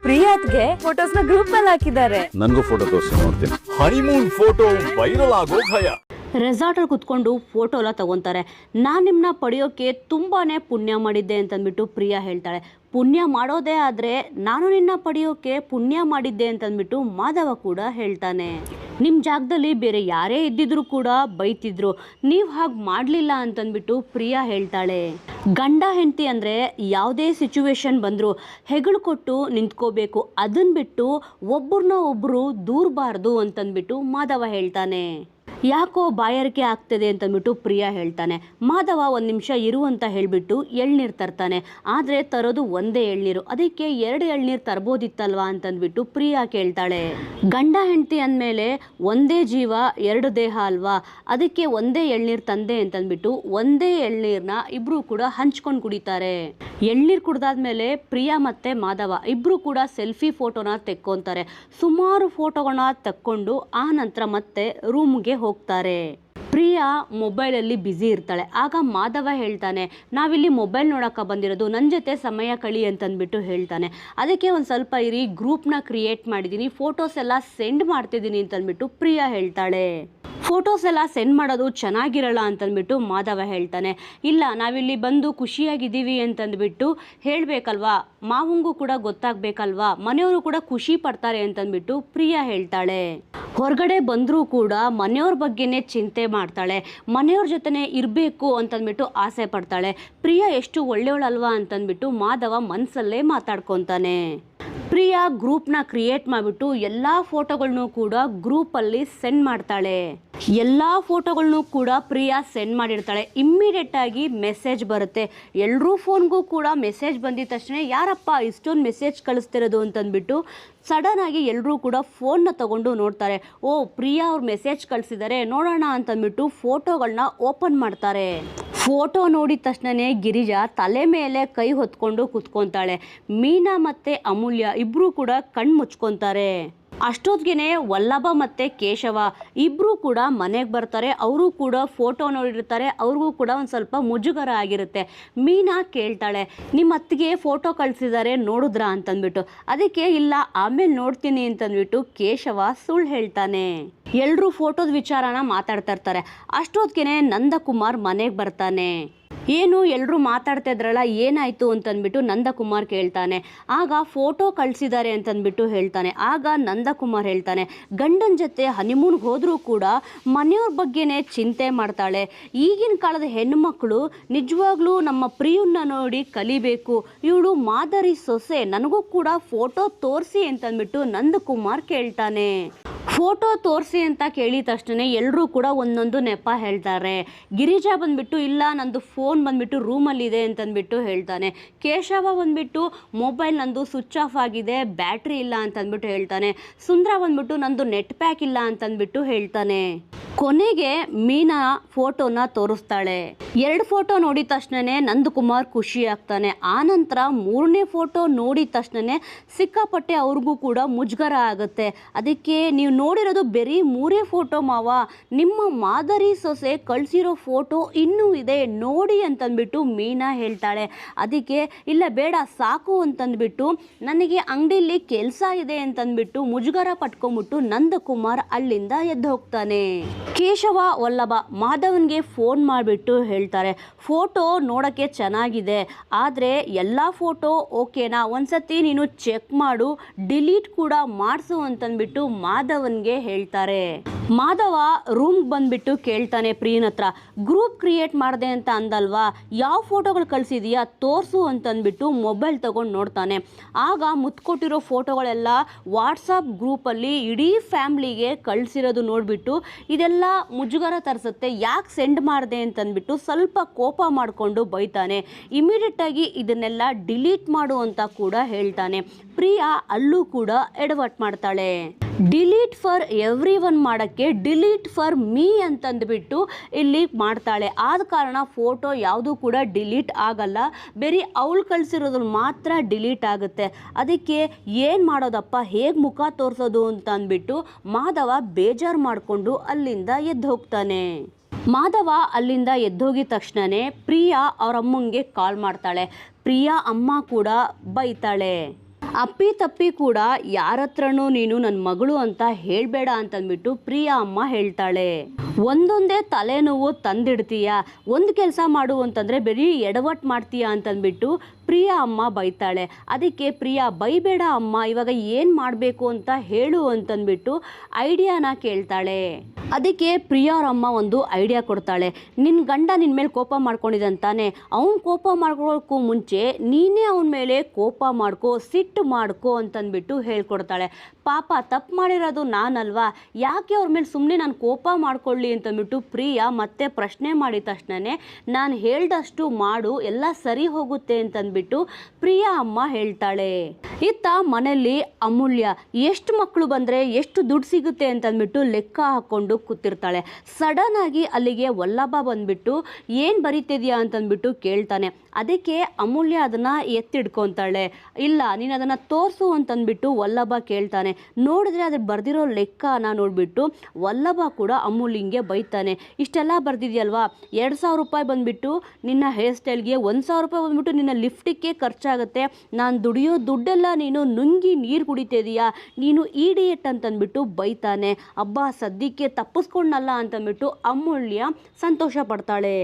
ಪ್ರಿಯಾತ್ಗೆ ಫೋಟೋಸ್ನ group ಅಲ್ಲಿ ಹಾಕಿದ್ದಾರೆ. ನನಗೂ ಫೋಟೋ ತೋರಿಸಿ ನೋಡ್ತೀನಿ. ಹನಿಮೂನ್ ಫೋಟೋ ವೈರಲ್ ಆಗೋ ಭಯ. ರೆಸಾರ್ಟಲ್ಲಿ ಕುತ್ಕೊಂಡು ಫೋಟೋ ಎಲ್ಲ ತಗೊತಾರೆ. ನಾನು ನಿಮ್ಮನ್ನ ಪಡೆಯೋಕ್ಕೆ ತುಂಬಾ ಪುಣ್ಯ ಮಾಡಿದ್ದೆ ಅಂತಂದ್ಬಿಟ್ಟು ಪ್ರಿಯಾ ಹೇಳ್ತಾಳೆ. ಪುಣ್ಯ ಮಾಡೋದೇ ಆದರೆ ನಾನು ನಿನ್ನ ಪಡೆಯೋಕ್ಕೆ ಪುಣ್ಯ ಮಾಡಿದ್ದೆ ಅಂತಂದ್ಬಿಟ್ಟು ಮಾಧವ ಕೂಡ ಹೇಳ್ತಾನೆ. ನಿಮ್ಮ ಜಾಗದಲ್ಲಿ ಬೇರೆ ಯಾರೇ ಇದ್ದಿದ್ರು ಕೂಡ ಬೈತಿದ್ರು, ನೀವು ಹಾಗೆ ಮಾಡಲಿಲ್ಲ ಅಂತಂದ್ಬಿಟ್ಟು ಪ್ರಿಯಾ ಹೇಳ್ತಾಳೆ. ಗಂಡ ಹೆಂಡತಿ ಅಂದರೆ ಯಾವುದೇ ಸಿಚುವೇಶನ್ ಬಂದರೂ ಹೆಗಲು ಕೊಟ್ಟು ನಿಂತ್ಕೋಬೇಕು, ಅದನ್ನು ಬಿಟ್ಟು ಒಬ್ಬರನ್ನ ಒಬ್ಬರು ದೂರಬಾರ್ದು ಅಂತಂದ್ಬಿಟ್ಟು ಮಾಧವ ಹೇಳ್ತಾನೆ. ಯಾಕೋ ಬಾಯಾರಿಕೆ ಆಗ್ತದೆ ಅಂತಂದ್ಬಿಟ್ಟು ಪ್ರಿಯಾ ಹೇಳ್ತಾನೆ. ಮಾಧವ ಒಂದು ನಿಮಿಷ ಇರು ಅಂತ ಹೇಳಿಬಿಟ್ಟು ಎಳ್ನೀರು ತರ್ತಾನೆ. ಆದರೆ ತರೋದು ಒಂದೇ ಎಳ್ನೀರು, ಅದಕ್ಕೆ 2 ಎಳ್ನೀರು ತರ್ಬೋದಿತ್ತಲ್ವಾ ಅಂತಂದ್ಬಿಟ್ಟು ಪ್ರಿಯಾ ಕೇಳ್ತಾಳೆ. ಗಂಡ ಹೆಂಡತಿ ಅಂದಮೇಲೆ ಒಂದೇ ಜೀವ 2 ದೇಹ ಅಲ್ವಾ, ಅದಕ್ಕೆ ಒಂದೇ ಎಳ್ನೀರು ತಂದೆ ಅಂತಂದ್ಬಿಟ್ಟು ಒಂದೇ ಎಳ್ನೀರನ್ನ ಇಬ್ಬರು ಕೂಡ ಹಂಚ್ಕೊಂಡು ಕುಡಿತಾರೆ. ಎಳ್ನೀರು ಕುಡ್ದಾದ್ಮೇಲೆ ಪ್ರಿಯಾ ಮತ್ತು ಮಾಧವ ಇಬ್ಬರು ಕೂಡ ಸೆಲ್ಫಿ ಫೋಟೋನ ತೆಕ್ಕೊಂತಾರೆ. ಸುಮಾರು ಫೋಟೋಗಳನ್ನ ತೆಕ್ಕೊಂಡು ಆ ನಂತರ ಮತ್ತೆ ರೂಮ್ಗೆ ಹೋಗ್ತಾರೆ. ಪ್ರಿಯಾ ಮೊಬೈಲಲ್ಲಿ ಬ್ಯುಸಿ ಇರ್ತಾಳೆ. ಆಗ ಮಾಧವ ಹೇಳ್ತಾನೆ, ನಾವಿಲ್ಲಿ ಮೊಬೈಲ್ ನೋಡೋಕೆ ಬಂದಿರೋದು, ನನ್ನ ಜೊತೆ ಸಮಯ ಕಳಿ ಅಂತಂದ್ಬಿಟ್ಟು ಹೇಳ್ತಾನೆ. ಅದಕ್ಕೆ ಒಂದು ಸ್ವಲ್ಪ ಇರಿ, ಗ್ರೂಪ್ನ ಕ್ರಿಯೇಟ್ ಮಾಡಿದ್ದೀನಿ, ಫೋಟೋಸ್ ಎಲ್ಲ ಸೆಂಡ್ ಮಾಡ್ತಿದ್ದೀನಿ ಅಂತಂದ್ಬಿಟ್ಟು ಪ್ರಿಯಾ ಹೇಳ್ತಾಳೆ. ಫೋಟೋಸ್ ಎಲ್ಲ ಸೆಂಡ್ ಮಾಡೋದು ಚೆನ್ನಾಗಿರಲ್ಲ ಅಂತಂದ್ಬಿಟ್ಟು ಮಾಧವ ಹೇಳ್ತಾನೆ. ಇಲ್ಲ, ನಾವಿಲ್ಲಿ ಬಂದು ಖುಷಿಯಾಗಿದ್ದೀವಿ ಅಂತಂದ್ಬಿಟ್ಟು ಹೇಳಬೇಕಲ್ವಾ, ಮಾವಂಗೂ ಕೂಡ ಗೊತ್ತಾಗಬೇಕಲ್ವಾ, ಮನೆಯವರು ಕೂಡ ಖುಷಿ ಪಡ್ತಾರೆ ಅಂತಂದ್ಬಿಟ್ಟು ಪ್ರಿಯಾ ಹೇಳ್ತಾಳೆ. ಹೊರಗಡೆ ಬಂದರೂ ಕೂಡ ಮನೆಯವ್ರ ಬಗ್ಗೆನೇ ಚಿಂತೆ ಮಾಡ್ತಾಳೆ, ಮನೆಯವ್ರ ಜೊತೆನೇ ಇರಬೇಕು ಅಂತಂದ್ಬಿಟ್ಟು ಆಸೆ ಪಡ್ತಾಳೆ. ಪ್ರಿಯಾ ಎಷ್ಟು ಒಳ್ಳೆಯವಳಲ್ವಾ ಅಂತಂದ್ಬಿಟ್ಟು ಮಾಧವ ಮನಸ್ಸಲ್ಲೇ ಮಾತಾಡ್ಕೊತಾನೆ. ಪ್ರಿಯಾ ಗ್ರೂಪ್ನ ಕ್ರಿಯೇಟ್ ಮಾಡಿಬಿಟ್ಟು ಎಲ್ಲ ಫೋಟೋಗಳನ್ನೂ ಕೂಡ ಗ್ರೂಪಲ್ಲಿ ಸೆಂಡ್ ಮಾಡ್ತಾಳೆ. ಎಲ್ಲ ಫೋಟೋಗಳನ್ನೂ ಕೂಡ ಪ್ರಿಯಾ ಸೆಂಡ್ ಮಾಡಿರ್ತಾಳೆ. ಇಮ್ಮಿಡಿಯೇಟಾಗಿ ಮೆಸೇಜ್ ಬರುತ್ತೆ. ಎಲ್ಲರೂ ಫೋನ್ಗೂ ಕೂಡ ಮೆಸೇಜ್ ಬಂದಿದ ತಕ್ಷಣ ಯಾರಪ್ಪ ಇಷ್ಟೊಂದು ಮೆಸೇಜ್ ಕಳಿಸ್ತಿರೋದು ಅಂತಂದ್ಬಿಟ್ಟು ಸಡನ್ನಾಗಿ ಎಲ್ಲರೂ ಕೂಡ ಫೋನ್ನ ತಗೊಂಡು ನೋಡ್ತಾರೆ. ಓ, ಪ್ರಿಯಾ ಅವ್ರು ಮೆಸೇಜ್ ಕಳಿಸಿದ್ದಾರೆ, ನೋಡೋಣ ಅಂತಂದ್ಬಿಟ್ಟು ಫೋಟೋಗಳನ್ನ ಓಪನ್ ಮಾಡ್ತಾರೆ. ಫೋಟೋ ನೋಡಿದ ತಕ್ಷಣವೇ ಗಿರಿಜಾ ತಲೆ ಮೇಲೆ ಕೈ ಹೊತ್ಕೊಂಡು ಕುತ್ಕೊತಾಳೆ. ಮೀನಾ ಮತ್ತು ಅಮೂಲ್ಯ ಇಬ್ಬರೂ ಕೂಡ ಕಣ್ಣು ಮುಚ್ಕೊತಾರೆ. ಅಷ್ಟೊತ್ತಿಗೆ ವಲ್ಲಭ ಮತ್ತು ಕೇಶವ ಇಬ್ಬರೂ ಕೂಡ ಮನೆಗೆ ಬರ್ತಾರೆ. ಅವರು ಕೂಡ ಫೋಟೋ ನೋಡಿರ್ತಾರೆ. ಅವ್ರಿಗೂ ಕೂಡ ಒಂದು ಸ್ವಲ್ಪ ಮುಜುಗರ ಆಗಿರುತ್ತೆ. ಮೀನಾ ಕೇಳ್ತಾಳೆ, ನಿಮ್ಮ ಅತ್ತಿಗೆ ಫೋಟೋ ಕಳಿಸಿದ್ದಾರೆ ನೋಡಿದ್ರಾ ಅಂತಂದ್ಬಿಟ್ಟು. ಅದಕ್ಕೆ ಇಲ್ಲ, ಆಮೇಲೆ ನೋಡ್ತೀನಿ ಅಂತಂದ್ಬಿಟ್ಟು ಕೇಶವ ಸುಳ್ಳು ಹೇಳ್ತಾನೆ. ಎಲ್ಲರೂ ಫೋಟೋದ ವಿಚಾರನ ಮಾತಾಡ್ತಾ ಇರ್ತಾರೆ. ಅಷ್ಟೊತ್ತಿಗೆ ನಂದಕುಮಾರ್ ಮನೆಗೆ ಬರ್ತಾನೆ. ಏನು ಎಲ್ಲರೂ ಮಾತಾಡ್ತಾ ಇದ್ರಲ್ಲ, ಏನಾಯಿತು ಅಂತಂದ್ಬಿಟ್ಟು ನಂದಕುಮಾರ್ ಕೇಳ್ತಾನೆ. ಆಗ ಫೋಟೋ ಕಳಿಸಿದ್ದಾರೆ ಅಂತಂದ್ಬಿಟ್ಟು ಹೇಳ್ತಾನೆ. ಆಗ ನಂದಕುಮಾರ್ ಹೇಳ್ತಾನೆ, ಗಂಡನ ಜೊತೆ ಹನಿಮೂನ್ಗೆ ಹೋದರೂ ಕೂಡ ಮನೆಯವ್ರ ಬಗ್ಗೆನೇ ಚಿಂತೆ ಮಾಡ್ತಾಳೆ. ಈಗಿನ ಕಾಲದ ಹೆಣ್ಣುಮಕ್ಕಳು ನಿಜವಾಗ್ಲೂ ನಮ್ಮ ಪ್ರಿಯನ್ನ ನೋಡಿ ಕಲಿಬೇಕು, ಇವಳು ಮಾದರಿ ಸೊಸೆ, ನನಗೂ ಕೂಡ ಫೋಟೋ ತೋರಿಸಿ ಅಂತಂದ್ಬಿಟ್ಟು ನಂದಕುಮಾರ್ ಕೇಳ್ತಾನೆ. ಫೋಟೋ ತೋರಿಸಿ ಅಂತ ಕೇಳಿದ ತಕ್ಷಣ ಎಲ್ಲರೂ ಕೂಡ ಒಂದೊಂದು ನೆಪ ಹೇಳ್ತಾರೆ. ಗಿರಿಜಾ ಬಂದ್ಬಿಟ್ಟು ಇಲ್ಲ, ನಂದು ಫೋನ್ ಬಂದ್ಬಿಟ್ಟು ರೂಮಲ್ಲಿದೆ ಅಂತಂದ್ಬಿಟ್ಟು ಹೇಳ್ತಾನೆ. ಕೇಶವ ಬಂದ್ಬಿಟ್ಟು ಮೊಬೈಲ್ ನಂದು ಸ್ವಿಚ್ ಆಫ್ ಆಗಿದೆ, ಬ್ಯಾಟ್ರಿ ಇಲ್ಲ ಅಂತಂದ್ಬಿಟ್ಟು ಹೇಳ್ತಾನೆ. ಸುಂದರ ಬಂದ್ಬಿಟ್ಟು ನಂದು ನೆಟ್ ಪ್ಯಾಕ್ ಇಲ್ಲ ಅಂತಂದ್ಬಿಟ್ಟು ಹೇಳ್ತಾನೆ. ಕೊನೆಗೆ ಮೀನಾ ಫೋಟೋನ ತೋರಿಸ್ತಾಳೆ. 2 ಫೋಟೋ ನೋಡಿದ ತಕ್ಷಣನೇ ನಂದಕುಮಾರ್ ಖುಷಿ ಆಗ್ತಾನೆ. ಆನಂತರ 3ನೇ ಫೋಟೋ ನೋಡಿದ ತಕ್ಷಣನೇ ಸಿಕ್ಕಾಪಟ್ಟೆ ಅವ್ರಿಗೂ ಕೂಡ ಮುಜುಗರ ಆಗುತ್ತೆ. ಅದಕ್ಕೆ ನೀವು ನೋಡಿರೋದು ಬರೀ 3 ಫೋಟೋ ಮಾವ, ನಿಮ್ಮ ಮಾದರಿ ಸೊಸೆ ಕಳಿಸಿರೋ ಫೋಟೋ ಇನ್ನೂ ಇದೆ ನೋಡಿ ಅಂತಂದ್ಬಿಟ್ಟು ಮೀನಾ ಹೇಳ್ತಾಳೆ. ಅದಕ್ಕೆ ಇಲ್ಲ ಬೇಡ ಸಾಕು ಅಂತಂದ್ಬಿಟ್ಟು ನನಗೆ ಅಂಗಡಿಯಲ್ಲಿ ಕೆಲಸ ಇದೆ ಅಂತಂದ್ಬಿಟ್ಟು ಮುಜುಗರ ಪಟ್ಕೊಂಡ್ಬಿಟ್ಟು ನಂದಕುಮಾರ್ ಅಲ್ಲಿಂದ ಎದ್ದು ಹೋಗ್ತಾನೆ. ಕೇಶವ ವಲ್ಲಭ ಮಾಧವನ್ಗೆ ಫೋನ್ ಮಾಡಿಬಿಟ್ಟು ಹೇಳ್ತಾರೆ, ಫೋಟೋ ನೋಡೋಕ್ಕೆ ಚೆನ್ನಾಗಿದೆ, ಆದರೆ ಎಲ್ಲ ಫೋಟೋ ಓಕೆನಾ, ಒಂದ್ಸತಿ ನೀನು ಚೆಕ್ ಮಾಡು, ಡಿಲೀಟ್ ಕೂಡ ಮಾಡಿಸು ಅಂತಂದ್ಬಿಟ್ಟು ಮಾಧವನ್ಗೆ ಹೇಳ್ತಾರೆ. ಮಾಧವ ರೂಮ್ಗೆ ಬಂದ್ಬಿಟ್ಟು ಕೇಳ್ತಾನೆ ಪ್ರಿಯನ ಹತ್ರ, ಗ್ರೂಪ್ ಕ್ರಿಯೇಟ್ ಮಾಡಿದೆ ಅಂತ ಅಂದಲ್ವಾ, ಯಾವ ಫೋಟೋಗಳು ಕಳಿಸಿದೀಯಾ ತೋರಿಸು ಅಂತಂದ್ಬಿಟ್ಟು ಮೊಬೈಲ್ ತೊಗೊಂಡು ನೋಡ್ತಾನೆ. ಆಗ ಮುತ್ಕೊಟ್ಟಿರೋ ಫೋಟೋಗಳೆಲ್ಲ ವಾಟ್ಸಪ್ ಗ್ರೂಪಲ್ಲಿ ಇಡೀ ಫ್ಯಾಮ್ಲಿಗೆ ಕಳಿಸಿರೋದು ನೋಡಿಬಿಟ್ಟು ಇದೆಲ್ಲ ಮುಜುಗರ ತರಿಸುತ್ತೆ. ಯಾಕೆ ಸೆಂಡ್ ಮಾಡಿದೆ ಅಂತಂದ್ಬಿಟ್ಟು ಸ್ವಲ್ಪ ಕೋಪ ಮಾಡಿಕೊಂಡು ಬೈತಾನೆ. ಇಮಿಡಿಯೇಟಾಗಿ ಇದನ್ನೆಲ್ಲ ಡಿಲೀಟ್ ಮಾಡು ಅಂತ ಕೂಡ ಹೇಳ್ತಾನೆ. ಪ್ರಿಯಾ ಅಲ್ಲೂ ಕೂಡ ಎಡವಟ್ ಮಾಡ್ತಾಳೆ. ಡಿಲೀಟ್ ಫಾರ್ ಎವ್ರಿ ಒನ್ ಮಾಡೋಕ್ಕೆ ಡಿಲೀಟ್ ಫಾರ್ ಮೀ ಅಂತಂದ್ಬಿಟ್ಟು ಇಲ್ಲಿ ಮಾಡ್ತಾಳೆ. ಆದ ಕಾರಣ ಫೋಟೋ ಯಾವುದೂ ಕೂಡ ಡಿಲೀಟ್ ಆಗಲ್ಲ, ಬರೀ ಅವಳು ಕಳಿಸಿರೋದು ಮಾತ್ರ ಡಿಲೀಟ್ ಆಗುತ್ತೆ. ಅದಕ್ಕೆ ಏನು ಮಾಡೋದಪ್ಪ, ಹೇಗೆ ಮುಖ ತೋರಿಸೋದು ಅಂತ ಅಂದ್ಬಿಟ್ಟು ಮಾಧವ ಬೇಜಾರು ಮಾಡಿಕೊಂಡು ಅಲ್ಲಿಂದ ಎದ್ದು ಹೋಗ್ತಾನೆ. ಮಾಧವ ಅಲ್ಲಿಂದ ಎದ್ದೋಗಿದ ತಕ್ಷಣವೇ ಪ್ರಿಯಾ ಅವ್ರ ಅಮ್ಮಂಗೆ ಕಾಲ್ ಮಾಡ್ತಾಳೆ. ಪ್ರಿಯಾ ಅಮ್ಮ ಕೂಡ ಬೈತಾಳೆ. ಅಪ್ಪಿ ತಪ್ಪಿ ಕೂಡ ಯಾರ ಹತ್ರನೂ ನೀನು ನನ್ನ ಮಗಳು ಅಂತ ಹೇಳಬೇಡ ಅಂತಂದ್ಬಿಟ್ಟು ಪ್ರಿಯಾ ಅಮ್ಮ ಹೇಳ್ತಾಳೆ. ಒಂದೊಂದೇ ತಲೆನೋವು ತಂದಿಡ್ತೀಯ, ಒಂದು ಕೆಲಸ ಮಾಡು ಅಂತಂದರೆ ಬರೀ ಎಡವಟ್ಟು ಮಾಡ್ತೀಯ ಅಂತಂದ್ಬಿಟ್ಟು ಪ್ರಿಯಾ ಅಮ್ಮ ಬೈತಾಳೆ. ಅದಕ್ಕೆ ಪ್ರಿಯಾ ಬೈಬೇಡ ಅಮ್ಮ, ಇವಾಗ ಏನು ಮಾಡಬೇಕು ಅಂತ ಹೇಳು ಅಂತಂದ್ಬಿಟ್ಟು ಐಡಿಯಾನ ಕೇಳ್ತಾಳೆ. ಅದಕ್ಕೆ ಪ್ರಿಯಾರಮ್ಮ ಒಂದು ಐಡಿಯಾ ಕೊಡ್ತಾಳೆ. ನಿನ್ನ ಗಂಡ ನಿನ್ನ ಮೇಲೆ ಕೋಪ ಮಾಡ್ಕೊಂಡಿದ್ದಂತಾನೆ, ಅವ್ನು ಕೋಪ ಮಾಡ್ಕೊಳ್ಳೋಕ್ಕೂ ಮುಂಚೆ ನೀನೇ ಅವನ ಮೇಲೆ ಕೋಪ ಮಾಡ್ಕೋ, ಸಿಟ್ಟು ಮಾಡ್ಕೋ ಅಂತಂದ್ಬಿಟ್ಟು ಹೇಳ್ಕೊಡ್ತಾಳೆ. ಪಾಪ ತಪ್ಪು ಮಾಡಿರೋದು ನಾನಲ್ವಾ, ಯಾಕೆ ಅವ್ರ ಮೇಲೆ ಸುಮ್ಮನೆ ನಾನು ಕೋಪ ಮಾಡ್ಕೊಳ್ಳಿ ಅಂತಂದ್ಬಿಟ್ಟು ಪ್ರಿಯಾ ಮತ್ತೆ ಪ್ರಶ್ನೆ ಮಾಡಿದ ತಕ್ಷಣವೇ ನಾನು ಹೇಳ್ದಷ್ಟು ಮಾಡು, ಎಲ್ಲ ಸರಿ ಹೋಗುತ್ತೆ ಅಂತಂದ್ಬಿಟ್ಟು ಪ್ರಿಯಾ ಅಮ್ಮ ಹೇಳ್ತಾಳೆ. ಇತ್ತ ಮನೆಯಲ್ಲಿ ಅಮೂಲ್ಯ ಎಷ್ಟು ಮಕ್ಕಳು ಬಂದರೆ ಎಷ್ಟು ದುಡ್ಡು ಸಿಗುತ್ತೆ ಅಂತಂದ್ಬಿಟ್ಟು ಲೆಕ್ಕ ಹಾಕ್ಕೊಂಡು ಕೂತಿರ್ತಾಳೆ. ಸಡನ್ ಆಗಿ ಅಲ್ಲಿಗೆ ವಲ್ಲಭ ಬಂದ್ಬಿಟ್ಟು ಏನು ಬರೀತಿದ್ಯಾ ಅಂತಂದ್ಬಿಟ್ಟು ಕೇಳ್ತಾನೆ. ಅದಕ್ಕೆ ಅಮೂಲ್ಯ ಅದನ್ನು ಎತ್ತಿಡ್ಕೊತಾಳೆ. ಇಲ್ಲ ನೀನು ಅದನ್ನು ತೋರಿಸು ಅಂತಂದ್ಬಿಟ್ಟು ವಲ್ಲಭ ಕೇಳ್ತಾನೆ. ನೋಡಿದ್ರೆ ಅದ್ರ ಬರೆದಿರೋ ಲೆಕ್ಕನ ನೋಡಿಬಿಟ್ಟು ವಲ್ಲಭ ಕೂಡ ಅಮೂಲ್ಯಂಗೆ ಬೈತಾನೆ. ಇಷ್ಟೆಲ್ಲ ಬರೆದಿದ್ಯಲ್ವಾ, 2,000 ರೂಪಾಯಿ ಬಂದುಬಿಟ್ಟು ನಿನ್ನ ಹೇರ್ ಸ್ಟೈಲ್ಗೆ, 1,000 ರೂಪಾಯಿ ಬಂದುಬಿಟ್ಟು ನಿನ್ನ ಲಿಫ್ಟಿಗೆ ಖರ್ಚಾಗುತ್ತೆ, ನಾನು ದುಡಿಯೋ ದುಡ್ಡೆಲ್ಲ ನೀನು ನುಂಗಿ ನೀರು ಕುಡಿತಿದೀಯಾ, ನೀನು ಈಡಿಯಟ್ ಅಂತಂದ್ಬಿಟ್ಟು ಬೈತಾನೆ. ಅಬ್ಬಾ ಸದ್ಯಕ್ಕೆ ತಪ್ಪಿಸ್ಕೊಂಡಲ್ಲ ಅಂತಂದ್ಬಿಟ್ಟು ಅಮೂಲ್ಯ ಸಂತೋಷ ಪಡ್ತಾಳೆ.